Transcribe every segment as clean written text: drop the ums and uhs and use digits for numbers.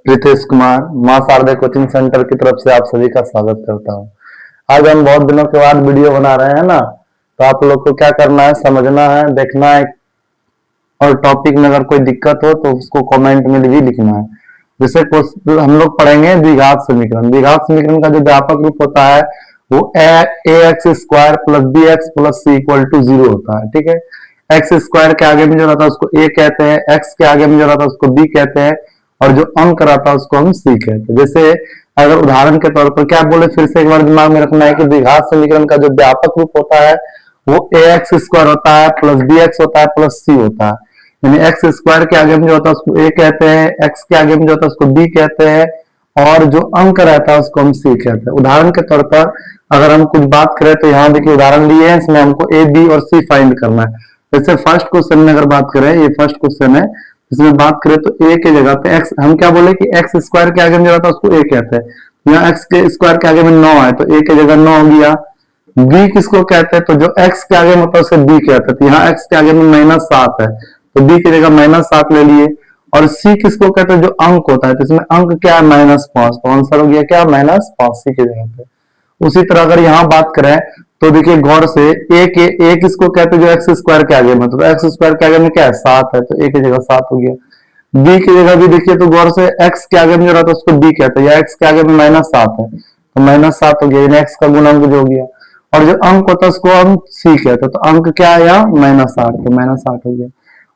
प्रीतेश कुमार मां Sharda coaching centre की तरफ से आप सभी का स्वागत करता हूं। आज हम बहुत दिनों के बाद वीडियो बना रहे हैं ना, तो आप लोग को क्या करना है, समझना है, देखना है और टॉपिक में अगर कोई दिक्कत हो तो उसको कमेंट में भी लिखना है। जैसे हम लोग पढ़ेंगे द्विघात समीकरण। द्विघात समीकरण का जो व्यापक रूप होता है वो A X square plus B X plus C equal to 0 होता है। ठीक है, एक्स स्क्वायर के आगे में जो रहता है उसको ए कहते हैं, एक्स के आगे में जो रहता है उसको बी कहते हैं और जो अंक रहता है उसको हम सी कहते हैं। जैसे अगर उदाहरण के तौर पर क्या बोले, फिर से एक बार दिमाग में रखना है कि द्विघात समीकरण का जो व्यापक रूप होता है वो ए एक्स स्क्वायर होता है प्लस बी एक्स होता है प्लस सी होता है। यानी एक्स स्क्वायर के आगे में जो होता है उसको ए कहते हैं, एक्स के आगे में जो होता है उसको बी कहते हैं और जो अंक रहता है उसको हम सी कहते हैं। उदाहरण के तौर पर अगर हम कुछ बात करें तो यहाँ देखिए उदाहरण लिए हैं, इसमें हमको ए बी और सी फाइंड करना है। जैसे फर्स्ट क्वेश्चन में अगर बात करें, ये फर्स्ट क्वेश्चन है, इसमें बात करें तो ए के जगह पे एक्स, हम क्या बोले कि एक्स स्क्वायर के आगे में जो रहता है उसको ए कहते हैं। यहाँ एक्स के स्क्वायर के आगे में 9 है तो ए के जगह 9 हो गया। बी किसको कहते हैं, तो जो एक्स के आगे में होता है उसे बी कहते हैं। तो यहाँ एक्स के आगे में -7 है तो बी की जगह -7 ले लिए। और सी किसको कहते हैं, जो अंक होता है, तो इसमें अंक क्या है, -5, तो आंसर हो गया क्या, -5 सी की जगह पे। उसी तरह अगर यहाँ बात करें तो देखिए गौर से ए किसको कहते हैं, जो एक्स स्क्वायर के आगे में, तो एक्स स्क्वायर के आगे में क्या है, 7 है तो ए की जगह 7 हो गया। बी की जगह भी देखिए तो गौर से एक्स के आगे में जो रहता है उसको बी कहते हैं, या एक्स के आगे में -7 है तो -7 हो गया, एक्स का गुणांक जो हो गया। और जो अंक होता है उसको हम सी कहते हैं, तो अंक क्या है यहाँ -8, तो -8 हो गया।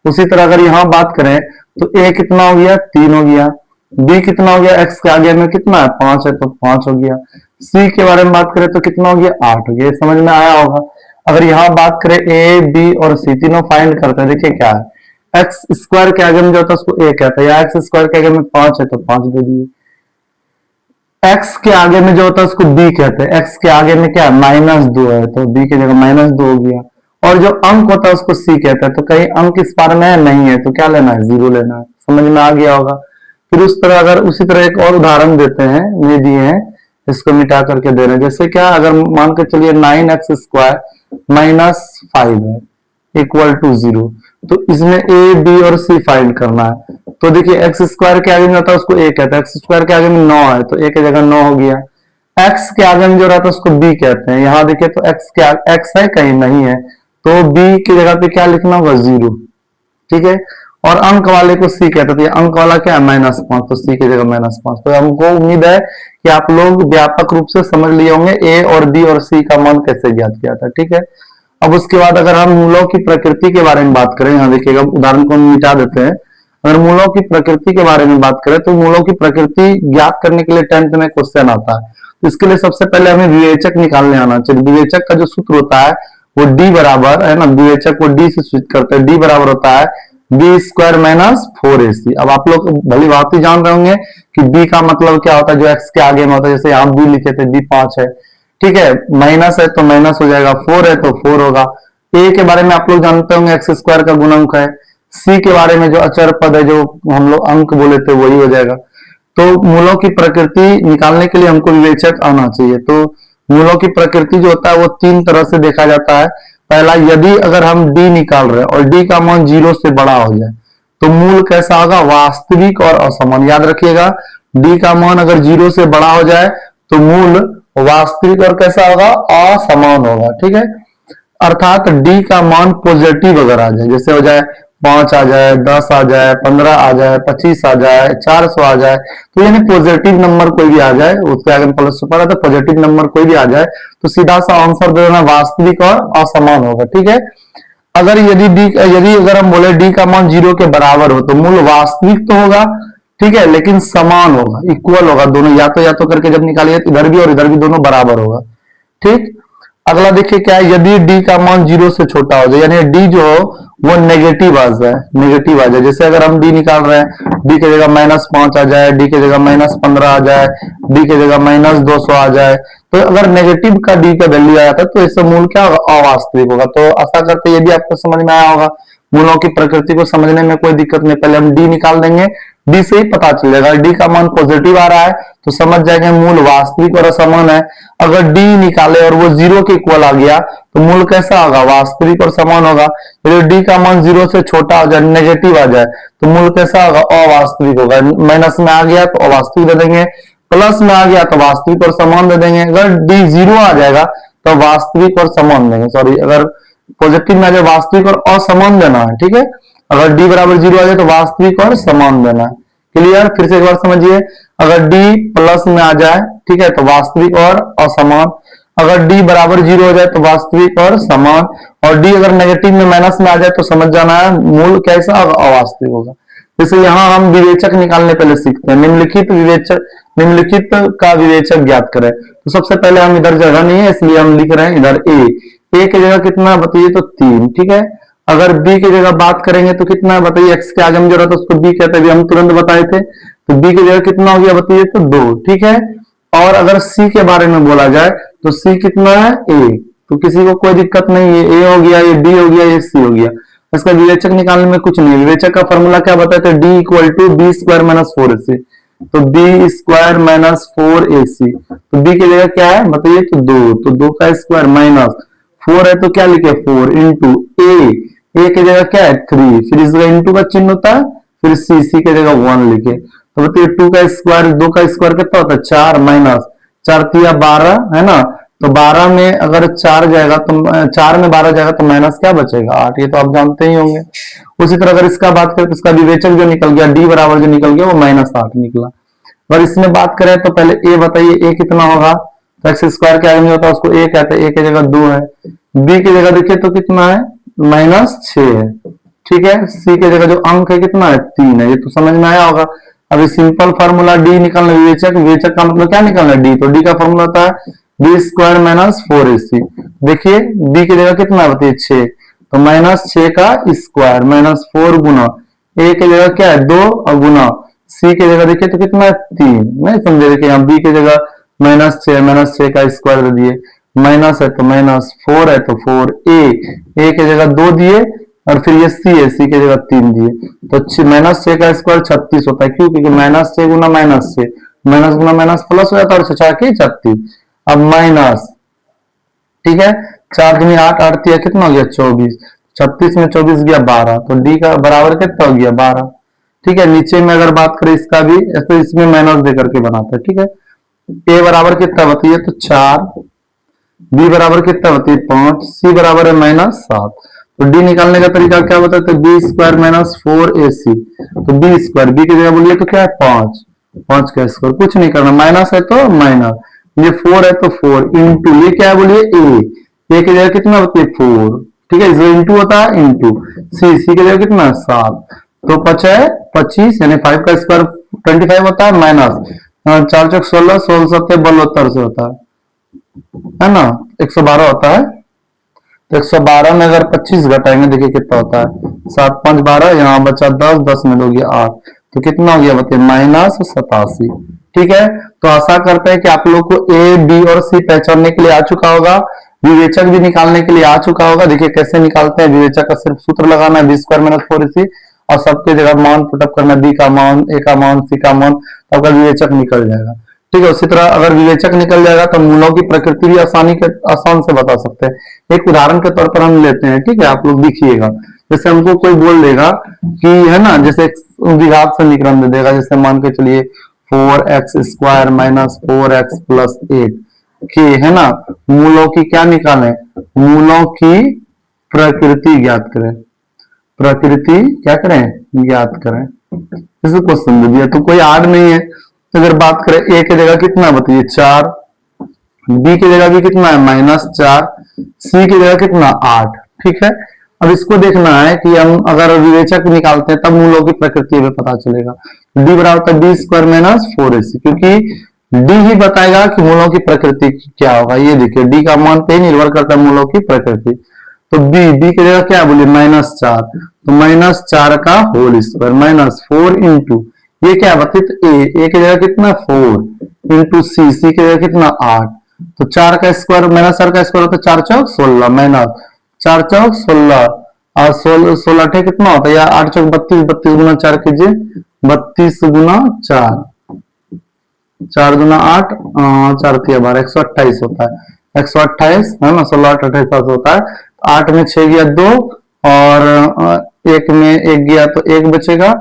उसी तरह अगर यहाँ बात करें तो ए कितना हो गया, 3 हो गया। बी कितना हो गया, एक्स के आगे में कितना है, 5 है तो 5 हो गया। सी के बारे में बात करें तो कितना हो गया, 8 हो गया। समझ में आया होगा। अगर यहाँ बात करें ए बी और सी तीनों फाइंड करते हैं, देखिए क्या है, एक्स स्क्वायर के आगे में जो होता है उसको ए कहते हैं, या एक्स स्क्वायर के आगे में 5 है तो 5 दे दिए। एक्स के आगे में जो होता है उसको बी कहते हैं, एक्स के आगे में क्या है, -2 है तो बी की जगह -2 हो गया। और जो अंक होता है उसको सी कहते हैं, तो कहीं अंक इस बार में नहीं है तो क्या लेना है, 0 लेना है। समझ में आ गया होगा। फिर उस तरह अगर उसी तरह एक और उदाहरण देते हैं, ये दिए हैं, इसको मिटा करके दे रहे हैं। जैसे क्या, अगर मान के चलिए 9x स्क्वायर -5 है इक्वल टू 0, तो इसमें ए बी और सी फाइंड करना है। तो देखिए एक्स स्क्वायर के आगे में होता है उसको ए कहते हैं, एक्स स्क्वायर के आगे में 9 है तो ए की जगह 9 हो गया। एक्स के आगे में जो रहता है उसको बी कहते हैं, यहाँ देखिए तो एक्स है कहीं नहीं है तो बी की जगह पे क्या लिखना होगा, 0। ठीक है, और अंक वाले को सी कहते थे, अंक वाला क्या है, -5, तो सी की जगह -5। तो हमको उम्मीद है कि आप लोग व्यापक रूप से समझ लिए होंगे ए और बी और सी का मान कैसे ज्ञात किया था। ठीक है, अब उसके बाद अगर हम मूलों की प्रकृति के बारे में बात करें, यहाँ देखिएगा उदाहरण को हम मिटा देते हैं। अगर मूलों की प्रकृति के बारे में बात करें तो मूलों की प्रकृति ज्ञात करने के लिए 10th में क्वेश्चन आता है। तो इसके लिए सबसे पहले हमें विवेचक निकालने आना चाहिए। विवेचक का जो सूत्र होता है वो डी बराबर है ना, विवेचक को डी से सूचित करते हैं, डी बराबर होता है बी स्क्वायर -4ac। अब आप लोग भली भांति जान रहे होंगे कि बी का मतलब क्या होता है, जो एक्स के आगे में होता है। जैसे यहाँ बी लिखे थे, बी 5 है, ठीक है, माइनस है तो माइनस हो जाएगा, 4 है तो 4 होगा। ए के बारे में आप लोग जानते होंगे एक्स स्क्वायर का गुणक है। सी के बारे में जो अचर पद है, जो हम लोग अंक बोले थे, वही हो जाएगा। तो मूलों की प्रकृति निकालने के लिए हमको विवेचक आना चाहिए। तो मूलों की प्रकृति जो होता है वो 3 तरह से देखा जाता है। पहला, यदि अगर हम डी निकाल रहे हैं और डी का मान 0 से बड़ा हो जाए तो मूल कैसा होगा, वास्तविक और असमान। याद रखिएगा, डी का मान अगर 0 से बड़ा हो जाए तो मूल वास्तविक और कैसा होगा, असमान होगा। ठीक है, अर्थात डी का मान पॉजिटिव अगर आ जाए, जैसे हो जाए 5 आ जाए, 10 आ जाए, 15 आ जाए, 25 आ जाए, 400 आ जाए, तो यानी पॉजिटिव नंबर कोई भी आ जाए, उसके आगे प्लस सुपर है तो पॉजिटिव नंबर कोई भी आ जाए तो सीधा सा आंसर दे देना वास्तविक और असमान होगा। ठीक है, अगर यदि अगर हम बोले डी का मान 0 के बराबर हो तो मूल वास्तविक तो होगा, ठीक है, लेकिन समान होगा, इक्वल होगा, दोनों या तो करके जब निकालिए तो इधर भी और इधर भी दोनों बराबर होगा। ठीक, अगला देखिए क्या है, यदि डी का मान 0 से छोटा हो जाए, यानी डी जो हो वो नेगेटिव आ जाए, नेगेटिव आ जाए। जैसे अगर हम डी निकाल रहे हैं, डी की जगह -5 आ जाए, डी की जगह -15 आ जाए, डी की जगह -200 आ जाए, तो अगर नेगेटिव का डी का वैल्यू आया था तो इससे मूल क्या होगा, अवास्तविक होगा। तो आशा करते ये भी आपको समझ में आया होगा। मूलों की प्रकृति को समझने में कोई दिक्कत नहीं, पहले हम डी निकाल देंगे, डी से ही पता चलेगा। डी का मान पॉजिटिव आ रहा है तो समझ जाएंगे मूल वास्तविक और असमान है। अगर डी निकाले और वो 0 के इक्वल आ गया तो मूल कैसा होगा, वास्तविक और समान होगा। यदि डी का मान 0 से छोटा हो जाए, नेगेटिव आ जाए, तो मूल कैसा होगा, अवास्तविक होगा। माइनस में आ गया तो अवास्तविक दे देंगे, प्लस में आ गया तो वास्तविक और समान दे देंगे। अगर डी 0 आ जाएगा तो वास्तविक और समान देंगे, सॉरी, अगर पॉजिटिव में आ जाए वास्तविक और असमान देना है, ठीक है। अगर डी बराबर 0 आ जाए तो वास्तविक और समान देना है। क्लियर, फिर से एक बार समझिए, अगर डी प्लस में आ जाए, ठीक है, तो वास्तविक और असमान। अगर डी बराबर 0 हो जाए तो वास्तविक और समान, और डी अगर नेगेटिव में माइनस में आ जाए तो समझ जाना है मूल कैसा होगा, अवास्तविक होगा। जैसे यहाँ हम विवेचक निकालने पहले सीखते हैं। निम्नलिखित का विवेचक ज्ञात करें। तो सबसे पहले हम इधर जगह नहीं है इसलिए हम लिख रहे हैं इधर ए की जगह कितना बताइए, तो 3, ठीक है। अगर बी की जगह बात करेंगे तो कितना बताइए, एक्स के आगे हम जो रहता है उसको बी कहते हैं, हम तुरंत बताए थे। तो बी की जगह कितना हो गया बताइए, तो 2, ठीक है। और अगर सी के बारे में बोला जाए तो सी कितना है, ए। तो किसी को कोई दिक्कत नहीं है, ए हो गया, ये बी हो गया, ये सी हो गया। इसका विवेचक निकालने में कुछ नहीं। विवेचक का फॉर्मूला क्या बताते हैं, D equal to B square minus 4ac। तो बी स्क्वायर माइनस 4ac, तो बी की जगह क्या है बताइए, तो 2, तो 2 का स्क्वायर माइनस 4 है तो क्या लिखे 4 इंटू ए की जगह क्या है 3, फिर इसका इंटू का चिन्ह होता है, फिर सी की जगह 1 लिखे। तो बताइए 2 का स्क्वायर, 2 का स्क्वायर कितना होता है 4 माइनस 4 3 12 है ना। तो 12 में अगर 4 जाएगा तो 4 में 12 जाएगा तो माइनस क्या बचेगा 8, ये तो आप जानते ही होंगे। उसी तरह अगर इसका बात करें तो इसका विवेचक जो निकल गया डी बराबर जो निकल गया वो -8 निकला। और इसमें बात करें तो पहले ए बताइए, ए कितना होगा, तो एक्स स्क्वायर के आगे में होता है उसको ए कहते हैं, ए की जगह 2 है। बी की जगह देखिए तो कितना है -6 है, ठीक है। सी की जगह जो अंक है कितना है 3 है, ये तो समझ में आया होगा। अभी सिंपल फार्मूला डी निकालना, विवेचक, विवेचक का मतलब क्या निकालना डी, तो डी का फार्मूला होता है बी स्क्वायर माइनस 4ac। देखिए बी की जगह कितना बताइए 6, तो -6 का स्क्वायर माइनस 4 गुना ए की जगह क्या है 2 और गुना सी की जगह देखिए तो कितना है 3, नहीं समझे। देखिए यहाँ बी की जगह -6 का स्क्वायर दे दिए, माइनस है तो -4 है तो 4, ए की जगह 2 दिए और फिर ये सी है, सी की जगह 3 दिए। तो -6 का स्क्वायर 36 होता है, क्यों, क्योंकि -6 गुना -6, माइनस गुना माइनस प्लस हो जाता है और 6 की 36। अब माइनस, ठीक है, 4 दूनी 8, 8 दिया कितना हो गया 24, 36 में 24 गया 12, तो डी का बराबर कितना हो गया 12, ठीक है। नीचे में अगर बात करें इसका भी, तो इसमें माइनस दे करके बनाता है, ठीक है। ए बराबर कितना बताइए, तो 4, बी बराबर कितना बताइए 5, सी बराबर है -7। तो डी निकालने का तरीका क्या बताते हैं, बी स्क्वायर माइनस 4ac। तो बी स्क्वायर, बी की जगह बोलिए तो क्या है 5, 5 का स्क्वायर, कुछ नहीं करना, माइनस है तो माइनस, ये 4 है तो 4 इंटू ये क्या है बोलिए ए की जगह कितना होती है 4, ठीक है, इसमें इंटू होता है इंटू सी की जगह कितना 7, तो 5 है 25 यानी 5 का स्क्वायर 25 होता है, माइनस 4 चौक 16, 16 7 72 से होता है ना, 112 होता है। तो 112 में अगर 25 घटाएंगे देखिए कितना होता है 7 5 12, यहाँ बचा 10, 10 में दोगे 8, तो कितना हो गया बताइए -87, ठीक है। तो आशा करते हैं कि आप लोग को ए बी और सी पहचानने के लिए आ चुका होगा, विवेचक भी निकालने के लिए आ चुका होगा। देखिए कैसे निकालते हैं, विवेचक का सिर्फ सूत्र लगाना है बी स्क्वायर माइनस 4ac और सबके जगह मान पुटअप करना, बी का मान, ए का मान, सी का मान, तो आपका विवेचक निकल जाएगा, ठीक है। उसी तरह अगर विवेचक निकल जाएगा तो मूलों की प्रकृति भी आसान से बता सकते हैं। एक उदाहरण के तौर पर हम लेते हैं, ठीक है, आप लोग देखिएगा। जैसे हमको कोई बोल देगा कि है ना, जैसे द्विघात समीकरण दे देगा, जैसे मान के चलिए 4x square minus 4x plus 8 की, है ना, मूलों की क्या निकालें, मूलों की प्रकृति ज्ञात करें, प्रकृति क्या करें ज्ञात करें। जैसे क्वेश्चन दे दिया तो कोई आड़ नहीं है। अगर बात करें ए की जगह कितना बताइए 4, बी की जगह भी कितना है -4, सी की जगह कितना 8, ठीक है। अब इसको देखना है कि हम अगर विवेचक निकालते हैं तब मूलों की प्रकृति में पता चलेगा। डी बराबर है बी स्क्वायर माइनस 4ac, क्योंकि डी ही बताएगा कि मूलों की प्रकृति क्या होगा। ये देखिए डी का मान पे ही निर्भर करता है मूलों की प्रकृति। तो बी की जगह क्या बोलिए -4, तो -4 का होल स्क्वायर -4 इंटू ये क्या बताइए, तो ए की जगह कितना 4 इंटू सी की जगह कितना 8, तो 4 का स्क्वायर -4 का स्क्वायर होता है 4 चौक 16, -4 चौक 16, और 16 कितना होता है, या 8 चौक 32, 32 गुना 4 कीजिए, 32 गुना 4, 4 गुना 8, 4 तिया 12, 128 होता है, 128 है ना, 16 8 28 होता है। 8 में 6 गया 2, और 1 में 1 गया तो 1 बचेगा,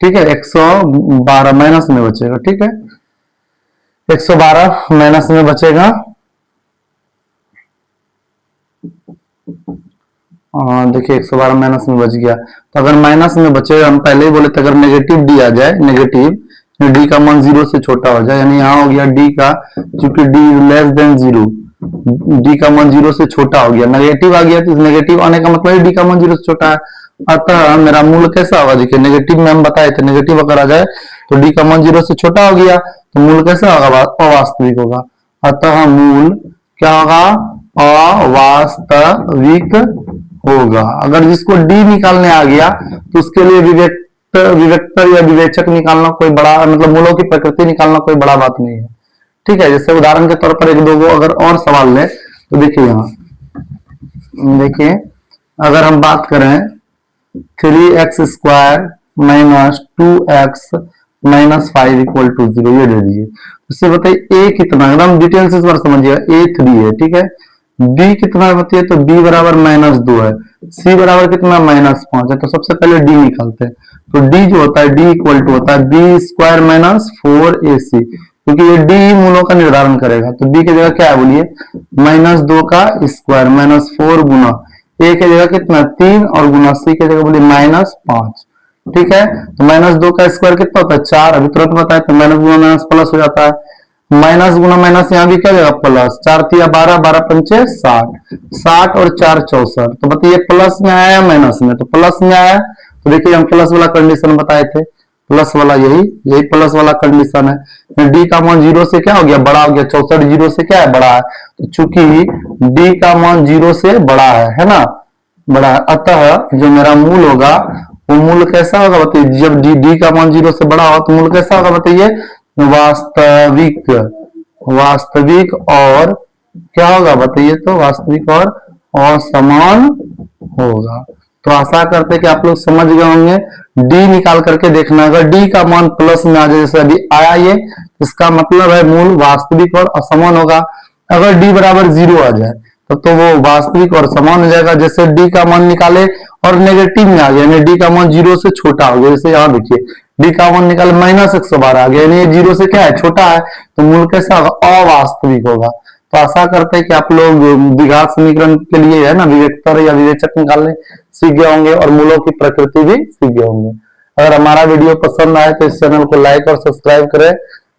ठीक है, 112 माइनस में बचेगा, ठीक है, 112 माइनस में बचेगा। देखिए 112 माइनस में बच गया, तो अगर माइनस में बचेगा, हम पहले ही बोले थे अगर नेगेटिव डी आ जाए, नेगेटिव डी का मान 0 से छोटा हो जाए, यानी यहाँ हो गया डी का, चूंकि डी लेस देन 0, डी का मान 0 से छोटा हो गया, नेगेटिव आ गया, तो नेगेटिव आने का मतलब डी का मान 0 से छोटा है। अतः मेरा मूल कैसा होगा, देखिए नेगेटिव में हम बताए थे, नेगेटिव अगर आ जाए तो डी का मान 0 से छोटा हो गया, तो मूल कैसा होगा, अवास्तविक होगा। अतः मूल क्या होगा, अवास्तविक होगा। अगर जिसको डी निकालने आ गया तो उसके लिए विवेक्तर या विवेचक निकालना कोई बड़ा, मतलब मूलों की प्रकृति निकालना कोई बड़ा बात नहीं है, ठीक है। जैसे उदाहरण के तौर पर एक दो अगर और सवाल लें तो देखिए, यहाँ देखिए अगर हम बात करें 3x square minus 2x minus 5 equal to 0, ये दे दीजिए। इससे बताइए a कितना, एकदम डिटेल से इस बार समझिएगा, a 3 है, ठीक है, b कितना बताइए, तो b बराबर -2 है, c बराबर कितना -5 है, तो सबसे पहले d निकालते हैं। तो d जो होता है, d इक्वल टू होता है b स्क्वायर माइनस 4ac, क्योंकि ये d ही मूलों का निर्धारण करेगा। तो b की जगह क्या है बोलिए, -2 का स्क्वायर -4 गुना a की जगह कितना 3, और गुना c की जगह बोलिए -5, ठीक है। तो -2 का स्क्वायर कितना होता है 4, अभी तुरंत बताए, तो माइनस गुना माइनस प्लस हो जाता है, माइनस गुना माइनस यहाँ भी क्या जाएगा प्लस, 4 तिया 12, 12 पंचे 60, 60 और 4 64, तो बताइए प्लस में आया या माइनस में, तो प्लस में आया। तो देखिए हम प्लस वाला कंडीशन बताए थे, प्लस वाला यही प्लस वाला कंडीशन है। डी का मान 0 से क्या हो गया, बड़ा हो गया, 64 0 से क्या है, बड़ा है, तो चूंकि डी का मान 0 से बड़ा है ना, बड़ा है, अतः जो मेरा मूल होगा वो मूल कैसा होगा बताइए, जब डी का मान 0 से बड़ा होगा तो मूल कैसा होगा बताइए, वास्तविक, वास्तविक और क्या होगा बताइए, तो वास्तविक और असमान होगा। तो आशा करते हैं कि आप लोग समझ गए होंगे। डी निकाल करके देखना, अगर डी का मान प्लस में आ जाए, जैसे अभी आया ये, इसका मतलब है मूल वास्तविक और असमान होगा। अगर डी बराबर 0 आ जाए तो वो वास्तविक और समान हो जाएगा। जैसे डी का मान निकाले और नेगेटिव में आ गया, यानी डी का मान 0 से छोटा हो गया, जैसे यहाँ देखिए डी का मान निकाले -112 आ गया, यानी ये 0 से क्या है, छोटा है, तो मूल कैसा होगा, अवास्तविक होगा। तो आशा करते हैं कि आप लोग द्विघात समीकरण के लिए है ना विवेक्तर या विवेचक निकालने सीख गए होंगे, और मूलों की प्रकृति भी सीख गए होंगे। अगर हमारा वीडियो पसंद आए तो इस चैनल को लाइक और सब्सक्राइब करें,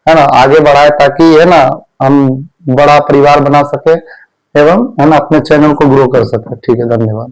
है ना, आगे बढ़ाए, ताकि है ना हम बड़ा परिवार बना सके एवं है ना अपने चैनल को ग्रो कर सके। ठीक है, धन्यवाद।